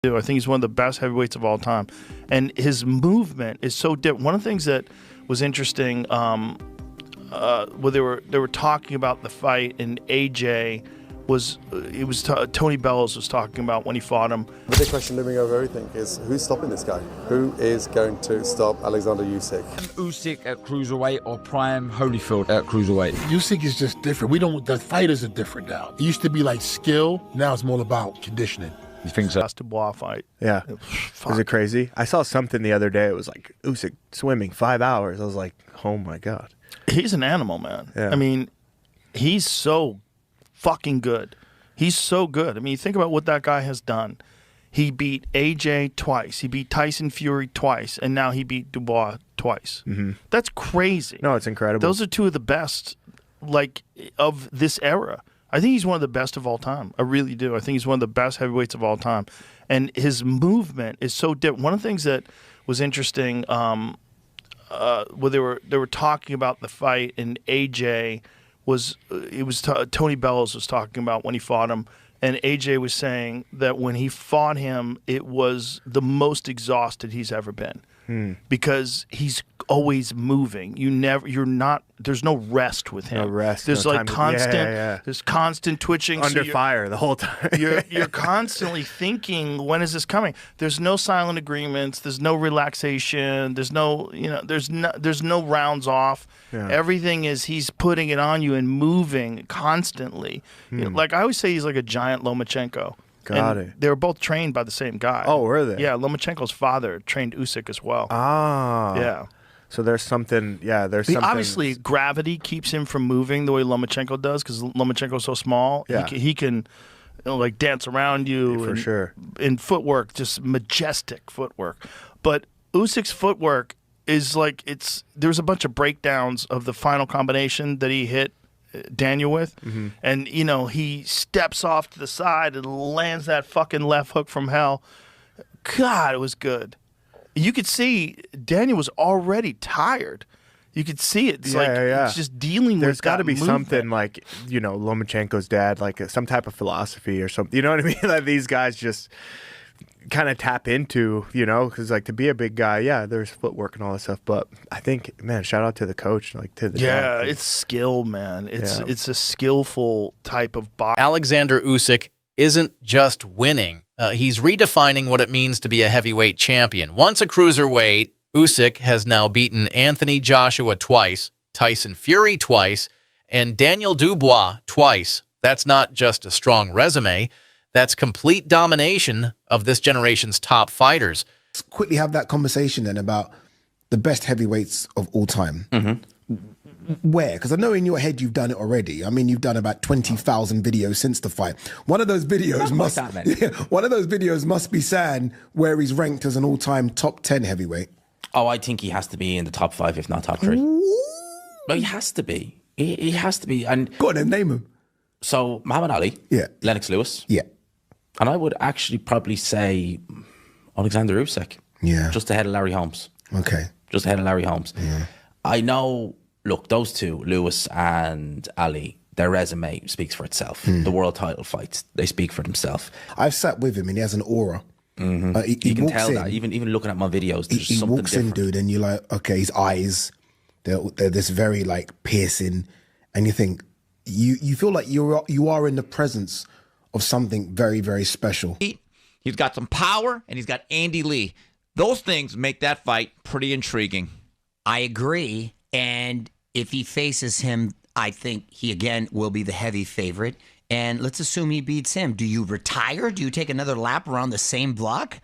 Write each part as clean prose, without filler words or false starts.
I think he's one of the best heavyweights of all time, and his movement is so different. One of the things that was interesting, where they were talking about the fight, and AJ Tony Bellows was talking about when he fought him. The big question looming over everything is who's stopping this guy? Who is going to stop Oleksandr Usyk? Usyk at cruiserweight or Prime Holyfield at cruiserweight? Usyk is just different. The fighters are different now. It used to be like skill. Now it's more about conditioning. You think so? Last Dubois fight. Yeah. Was it crazy? I saw something the other day. It was like Usyk swimming 5 hours. I was like, oh my God. He's an animal, man. Yeah. I mean, he's so fucking good. He's so good. I mean, you think about what that guy has done. He beat AJ twice. He beat Tyson Fury twice. And now he beat Dubois twice. Mm-hmm. That's crazy. No, it's incredible. Those are two of the best, of this era. I think he's one of the best of all time. I really do. I think he's one of the best heavyweights of all time. And his movement is so different. One of the things that was interesting, where they were talking about the fight, and AJ Tony Bellows was talking about when he fought him, and AJ was saying that when he fought him, it was the most exhausted he's ever been. Because he's always moving. There's no rest with him. No rest. There's no like time constant, yeah. there's constant twitching. Under fire the whole time. you're constantly thinking, when is this coming? There's no silent agreements. There's no relaxation. There's no rounds off. Yeah. Everything is, he's putting it on you and moving constantly. Like I always say, he's like a giant Lomachenko. Got it. They were both trained by the same guy. Oh, were they? Yeah, Lomachenko's father trained Usyk as well. Ah. Yeah. So there's something, something. Obviously, gravity keeps him from moving the way Lomachenko does, because Lomachenko's so small. Yeah. He can dance around you. For sure. In footwork, just majestic footwork. But Usyk's footwork is there's a bunch of breakdowns of the final combination that he hit Daniel with, and he steps off to the side and lands that fucking left hook from hell. God, it was good. You could see Daniel was already tired. You could see it. It's it's just dealing with. There's got to be movement. something like Lomachenko's dad, like some type of philosophy or something. You know what I mean? Like these guys just kind of tap into, because to be a big guy, there's footwork and all that stuff. But I think, man, shout out to the coach, to the dad. It's skill, man. It's a skillful type of boxing. Oleksandr Usyk isn't just winning. He's redefining what it means to be a heavyweight champion. Once a cruiserweight, Usyk has now beaten Anthony Joshua twice, Tyson Fury twice, and Daniel Dubois twice. That's not just a strong resume. That's complete domination of this generation's top fighters. Let's quickly have that conversation then about the best heavyweights of all time. Where? Because I know in your head you've done it already. I mean, you've done about 20,000 videos since the fight. One of those videos must be saying where he's ranked as an all-time top 10 heavyweight. Oh, I think he has to be in the top 5, if not top 3. No, he has to be. He has to be. And go on then, name him. So Muhammad Ali, Lennox Lewis, and I would actually probably say Oleksandr Usyk, just ahead of Larry Holmes. Okay, just ahead of Larry Holmes. Yeah, I know. Look, those two, Lewis and Ali, their resume speaks for itself. The world title fights, they speak for themselves. I've sat with him and he has an aura. You can tell that even looking at my videos. There's he something walks different. in, dude, and you're like, okay, his eyes, they're this very piercing, and you think. You feel like you are in the presence of something very, very special. He's got some power, and he's got Andy Lee. Those things make that fight pretty intriguing. I agree. And if he faces him, I think he, again, will be the heavy favorite. And let's assume he beats him. Do you retire? Do you take another lap around the same block?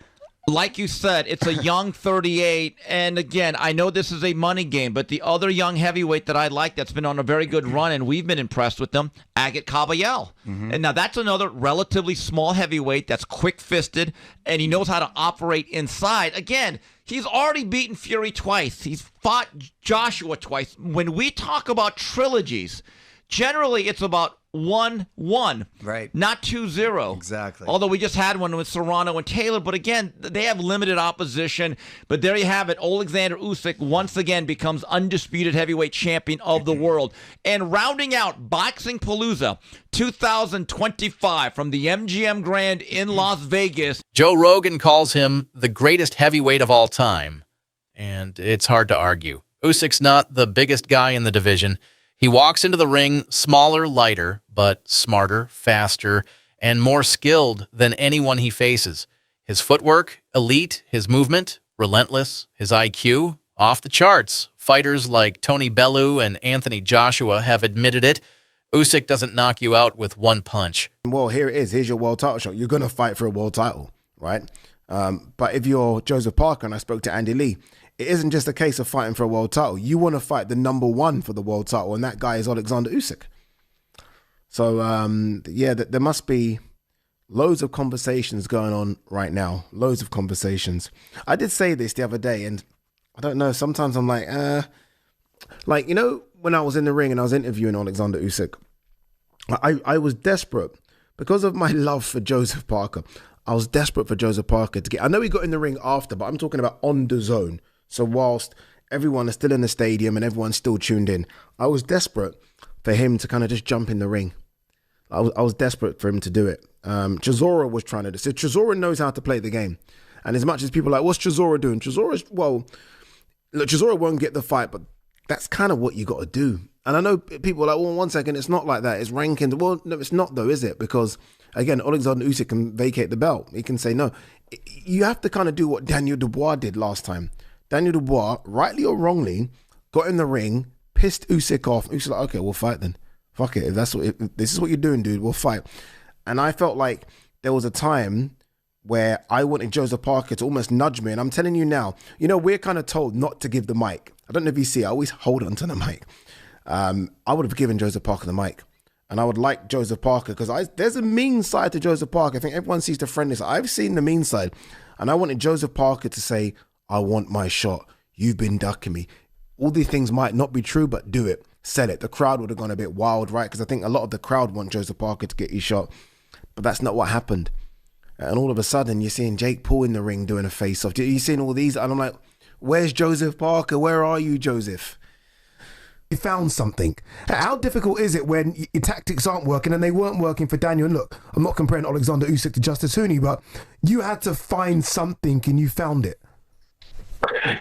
Like you said, it's a young 38. And again, I know this is a money game, but the other young heavyweight that I like that's been on a very good run, and we've been impressed with them, Agit Kabayel. And now that's another relatively small heavyweight that's quick-fisted, and he knows how to operate inside. Again, he's already beaten Fury twice. He's fought Joshua twice. When we talk about trilogies, generally it's about 1-1. Right. Not 2-0. Exactly. Although we just had one with Serrano and Taylor. But again, they have limited opposition. But there you have it. Oleksandr Usyk once again becomes undisputed heavyweight champion of the world. And rounding out Boxing Palooza 2025 from the MGM Grand in Las Vegas. Joe Rogan calls him the greatest heavyweight of all time. And it's hard to argue. Usyk's not the biggest guy in the division. He walks into the ring smaller, lighter, but smarter, faster, and more skilled than anyone he faces. His footwork, elite. His movement, relentless. His IQ, off the charts. Fighters like Tony Bellew and Anthony Joshua have admitted it. Usyk doesn't knock you out with one punch. Well, here it is. Here's your world title shot. You're going to fight for a world title, right? But if you're Joseph Parker, and I spoke to Andy Lee, it isn't just a case of fighting for a world title. You want to fight the #1 for the world title, and that guy is Oleksandr Usyk. So, yeah, there must be loads of conversations going on right now. Loads of conversations. I did say this the other day, and I don't know, sometimes I'm like, you know, when I was in the ring and I was interviewing Oleksandr Usyk, I was desperate because of my love for Joseph Parker. I was desperate for Joseph Parker to get, I know he got in the ring after, but I'm talking about on the zone. So whilst everyone is still in the stadium and everyone's still tuned in, I was desperate for him to kind of just jump in the ring. I was desperate for him to do it. Chisora was trying to do. So Chisora knows how to play the game. And as much as people are like, what's Chisora doing? Chisora won't get the fight, but that's kind of what you got to do. And I know people are like, well, 1 second, it's not like that. It's rankings. Well, no, it's not though, is it? Because again, Oleksandr Usyk can vacate the belt. He can say no. You have to kind of do what Daniel Dubois did last time. Daniel Dubois, rightly or wrongly, got in the ring, pissed Usyk off. Usyk's like, okay, we'll if fuck it. If this is what you're doing, dude, we'll fight. And I felt like there was a time where I wanted Joseph Parker to almost nudge me. And I'm telling you now, you know, we're kind of told not to give the mic. I don't know if you see, I always hold onto the mic. I would have given Joseph Parker the mic. And I would like Joseph Parker because there's a mean side to Joseph Parker. I think everyone sees the friendly side. I've seen the mean side. And I wanted Joseph Parker to say, I want my shot. You've been ducking me. All these things might not be true, but do it. Sell it. The crowd would have gone a bit wild, right? Because I think a lot of the crowd want Joseph Parker to get his shot. But that's not what happened. And all of a sudden, you're seeing Jake Paul in the ring doing a face-off. You're seeing all these, and I'm like, where's Joseph Parker? Where are you, Joseph? You found something. How difficult is it when your tactics aren't working, and they weren't working for Daniel? And look, I'm not comparing Oleksandr Usyk to Justice Hooney, but you had to find something and you found it.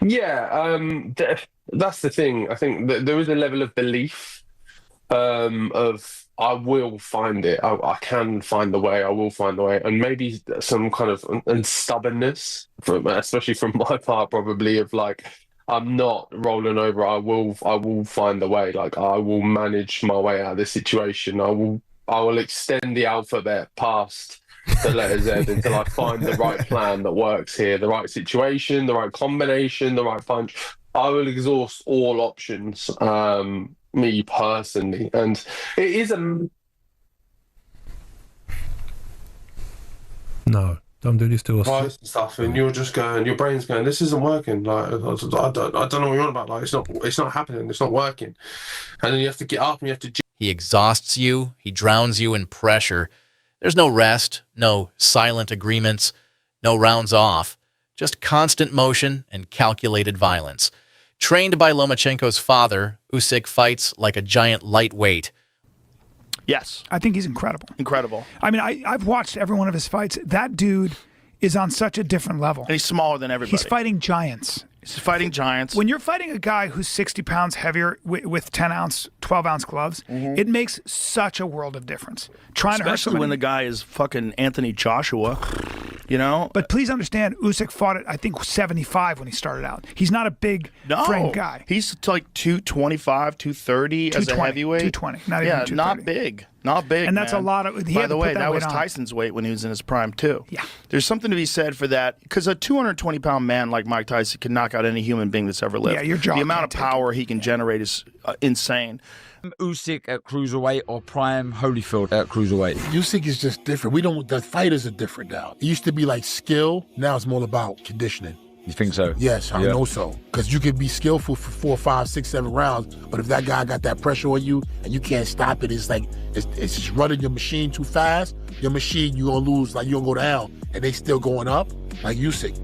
Yeah, that's the thing. I think that there is a level of belief of I will find it. I can find the way. I will find the way, and maybe some kind of and stubbornness, especially from my part, probably of like I'm not rolling over. I will find the way. Like I will manage my way out of this situation. I will extend the alphabet past the letter Z until I find the right plan that works here, the right situation, the right combination, the right punch. I will exhaust all options, me personally. And it is a... No, don't do this to us. And stuff, and you're just going, your brain's going, this isn't working. Like, I don't know what you're on about. Like, it's not happening. It's not working. And then you have to get up and you have to... He exhausts you. He drowns you in pressure. There's no rest, no silent agreements, no rounds off, just constant motion and calculated violence. Trained by Lomachenko's father, Usyk fights like a giant lightweight. Yes. I think he's incredible. Incredible. I mean, I've watched every one of his fights. That dude is on such a different level. And he's smaller than everybody. He's fighting giants. He's fighting giants. When you're fighting a guy who's 60 pounds heavier with 10-ounce, 12-ounce gloves, it makes such a world of difference. Trying to hurt somebody. When the guy is fucking Anthony Joshua, you know? But please understand, Usyk fought at, I think, 75 when he started out. He's not a big frame guy. He's like 225, 230 as a heavyweight. 220, not even 230. Not big. Not big, and that's man. A lot of... By the way, that was Tyson's weight when he was in his prime, too. Yeah. There's something to be said for that, because a 220-pound man like Mike Tyson can knock out any human being that's ever lived. Yeah, your jaw the amount of power he can generate is insane. Usyk at cruiserweight or Prime Holyfield at cruiserweight? Usyk is just different. The fighters are different now. It used to be like skill. Now it's more about conditioning. You think so? Yes, I know so. Because you could be skillful for 4, 5, 6, 7 rounds, but if that guy got that pressure on you and you can't stop it, it's like it's just running your machine too fast. Your machine, you're gonna lose, like you're gonna go down, and they still going up. Like Usyk,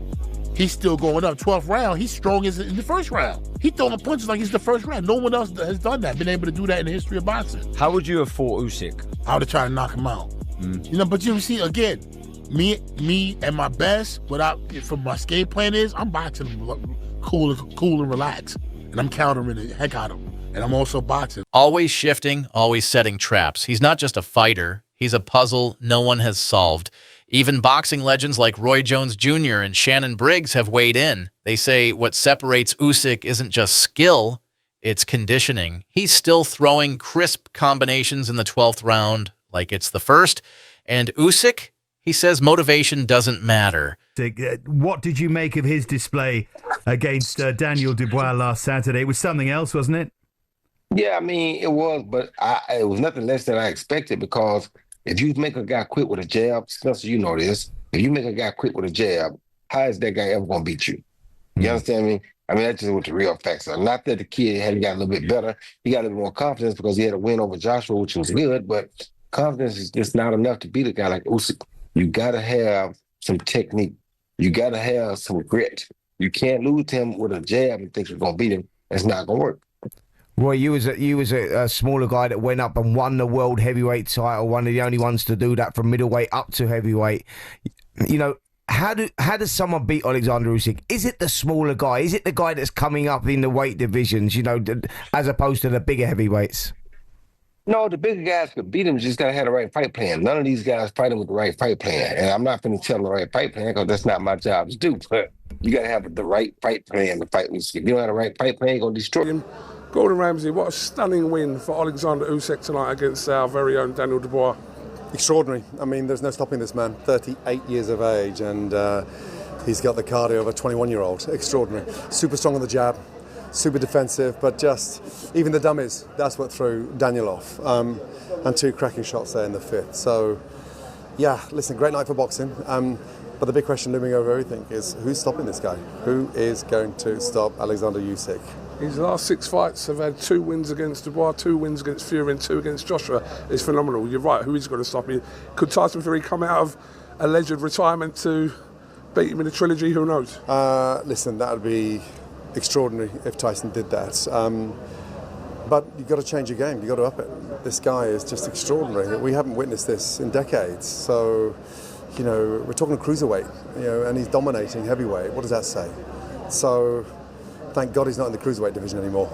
he's still going up. 12th round, he's strong as in the first round. He throwing punches like it's the first round. No one else has done that, been able to do that in the history of boxing. How would you have fought Usyk? I would have tried to knock him out. You know, but you see again. Me and my best, from my skate plan is, I'm boxing him cool and relaxed. And I'm countering the heck out of him. And I'm also boxing. Always shifting, always setting traps. He's not just a fighter. He's a puzzle no one has solved. Even boxing legends like Roy Jones Jr. and Shannon Briggs have weighed in. They say what separates Usyk isn't just skill, it's conditioning. He's still throwing crisp combinations in the 12th round like it's the first. And Usyk, he says motivation doesn't matter. What did you make of his display against Daniel Dubois last Saturday? It was something else, wasn't it? Yeah, I mean, it was, but it was nothing less than I expected, because if you make a guy quit with a jab, Spencer, you know this, if you make a guy quit with a jab, how is that guy ever going to beat you? You understand me? I mean, that's just what the real facts are. Not that the kid had got a little bit better. He got a little more confidence because he had a win over Joshua, which was good, but confidence is just not enough to beat a guy like Usyk. You got to have some technique. You got to have some grit. You can't lose him with a jab and think you're going to beat him. That's not going to work. Roy, you was a smaller guy that went up and won the world heavyweight title, one of the only ones to do that from middleweight up to heavyweight. You know, how does someone beat Oleksandr Usyk? Is it the smaller guy? Is it the guy that's coming up in the weight divisions, you know, as opposed to the bigger heavyweights? No, the bigger guys could beat him, just got to have the right fight plan. None of these guys fight him with the right fight plan. And I'm not going to tell them the right fight plan because that's not my job to do. But you got to have the right fight plan to fight Usyk. If you don't have the right fight plan, you're going to destroy him. Gordon Ramsay, what a stunning win for Oleksandr Usyk tonight against our very own Daniel Dubois. Extraordinary. I mean, there's no stopping this man. 38 years of age, and he's got the cardio of a 21-year-old. Extraordinary. Super strong on the jab. Super defensive, but just even the dummies, that's what threw Daniel off. And 2 cracking shots there in the 5th. So, yeah, listen, great night for boxing. But the big question looming over everything is, who's stopping this guy? Who is going to stop Oleksandr Usyk? His last 6 fights have had 2 wins against Dubois, 2 wins against Fury, and 2 against Joshua. It's phenomenal. You're right, who is going to stop him? Could Tyson Fury come out of alleged retirement to beat him in a trilogy? Who knows? Listen, that would be extraordinary if Tyson did that. But you've got to change your game. You've got to up it. This guy is just extraordinary. We haven't witnessed this in decades. So, you know, we're talking cruiserweight, you know, and he's dominating heavyweight. What does that say? So, thank God he's not in the cruiserweight division anymore.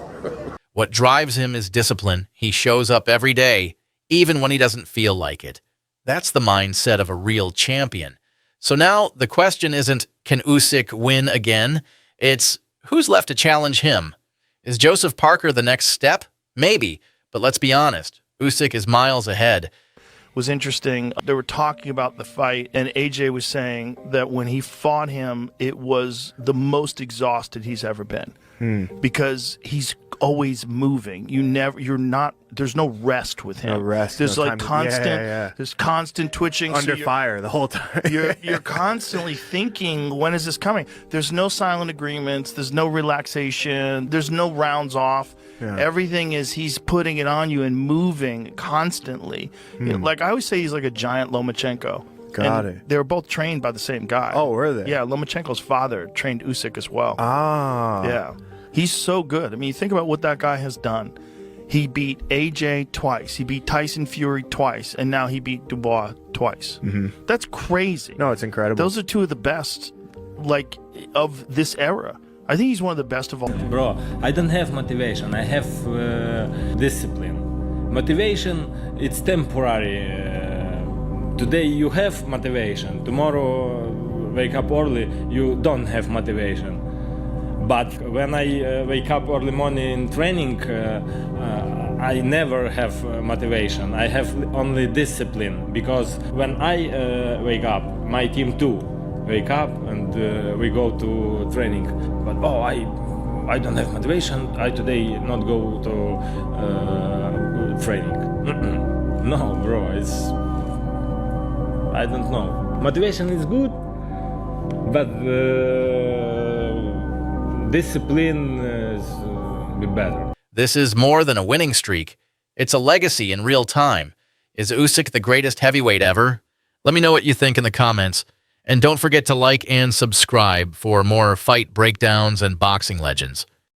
What drives him is discipline. He shows up every day, even when he doesn't feel like it. That's the mindset of a real champion. So now the question isn't, can Usyk win again? It's, who's left to challenge him? Is Joseph Parker the next step? Maybe, but let's be honest. Usyk is miles ahead. Was interesting. They were talking about the fight, and AJ was saying that when he fought him, it was the most exhausted he's ever been because he's always moving. There's no rest with him. No rest. There's no like time constant. Yeah. There's constant twitching. Under fire the whole time. You're constantly thinking, when is this coming? There's no silent agreements. There's no relaxation. There's no rounds off. Yeah. Everything is he's putting it on you and moving constantly. Like I always say, he's like a giant Lomachenko. Got it. They were both trained by the same guy. Oh, were they? Yeah, Lomachenko's father trained Usyk as well. Ah. Yeah. He's so good. I mean, you think about what that guy has done. He beat AJ twice. He beat Tyson Fury twice. And now he beat Dubois twice. That's crazy. No, it's incredible. Those are 2 of the best, like, of this era. I think he's one of the best of all. Bro, I don't have motivation. I have discipline. Motivation, it's temporary. Today you have motivation. Tomorrow, wake up early, you don't have motivation. But when I wake up early morning in training, I never have motivation. I have only discipline, because when I wake up, my team too wake up and we go to training. But I don't have motivation. I today not go to training. No, bro, I don't know. Motivation is good, but discipline is be better. This is more than a winning streak. It's a legacy in real time. Is Usyk the greatest heavyweight ever? Let me know what you think in the comments. And don't forget to like and subscribe for more fight breakdowns and boxing legends.